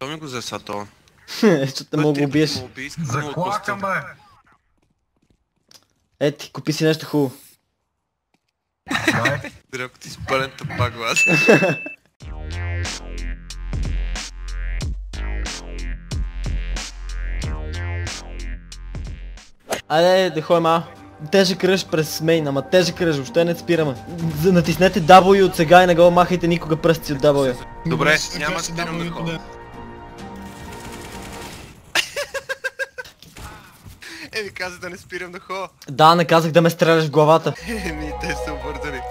То ми го взе то. Защото те мога да убиеш. Заклакаме! Ети, купи си нещо хубаво. Дай. Дръпко ти спълен тъпак, глад. Айде, да ходим, тежък ръж през мейн, ама тежък ръж, въобще не спираме. Натиснете W от сега и не го махайте никога пръсти от W. Добре, няма да спирам да ходя. Еми каза да не спирам да ходя. Да, не казах да ме стреляш в главата. Еми, те са обързани.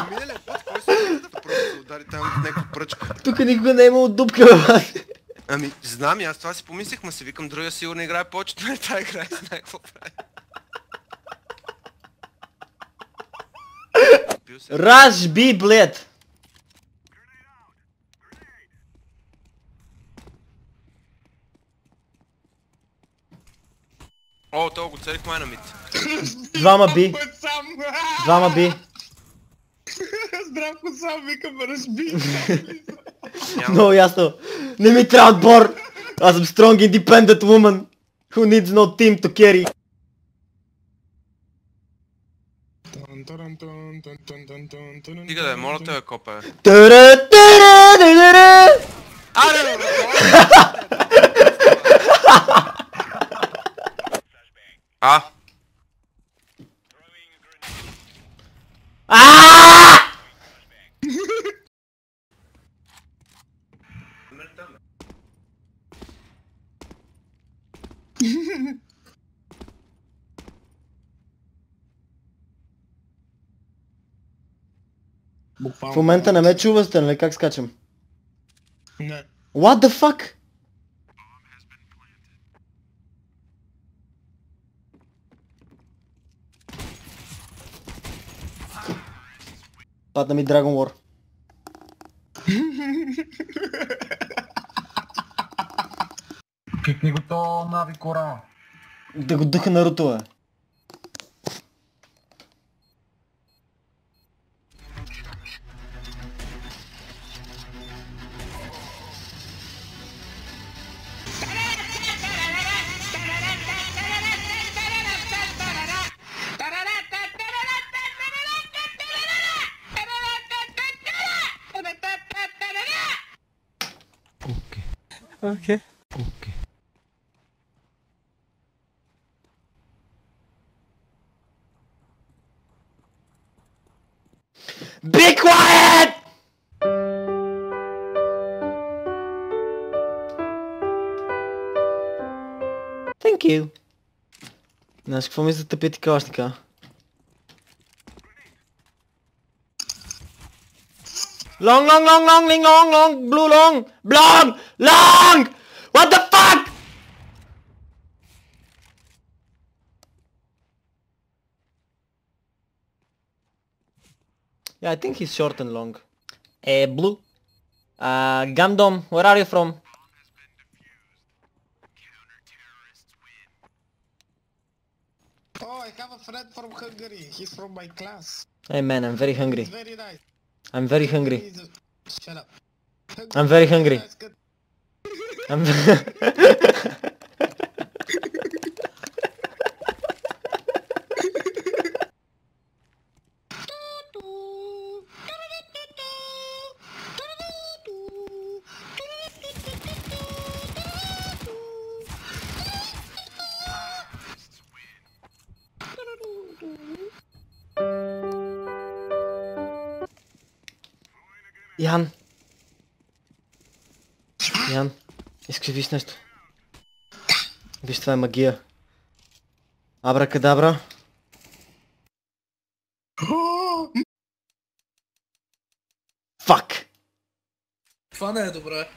Миналия път, кой се да просто удари там някаква пръчка? Тук никога не е имало дупка, бе. Ами, знам, аз това си помислих, ма си викам, другия сигурно играе повечето на тази игра и знае какво прави. Раш би, блед! О, това го целих май на мид. Двама би. Двама би. Здравко сам, викам, разбий. Много ясно. Не ми трябва отбор. Аз съм strong independent woman. Who needs no team to carry. Стига да е, моля те, копе. Аре, бе, В момента не ме чувате, нали? Как скачам? Не. What the fuck? Падна ми Dragon War. Кикни го то Нави Корана. Да го духа Наруто, бе. Окей. Be quiet! Thank you. Знаеш какво ми затъпи ти калашника? Long, long, long, long, ling, long, long, blue, long, long, long! What the fuck? Yeah, I think he's short and long. Blue. Gundam, where are you from? Oh, I have a friend from Hungary. He's from my class. Hey man, I'm very hungry. He's very nice. I'm very hungry. Shut up. I'm very hungry. I'm Ян! Ян, искаш да виж нещо? Виж, това е магия. Абракадабра. Фак! Това не е добре.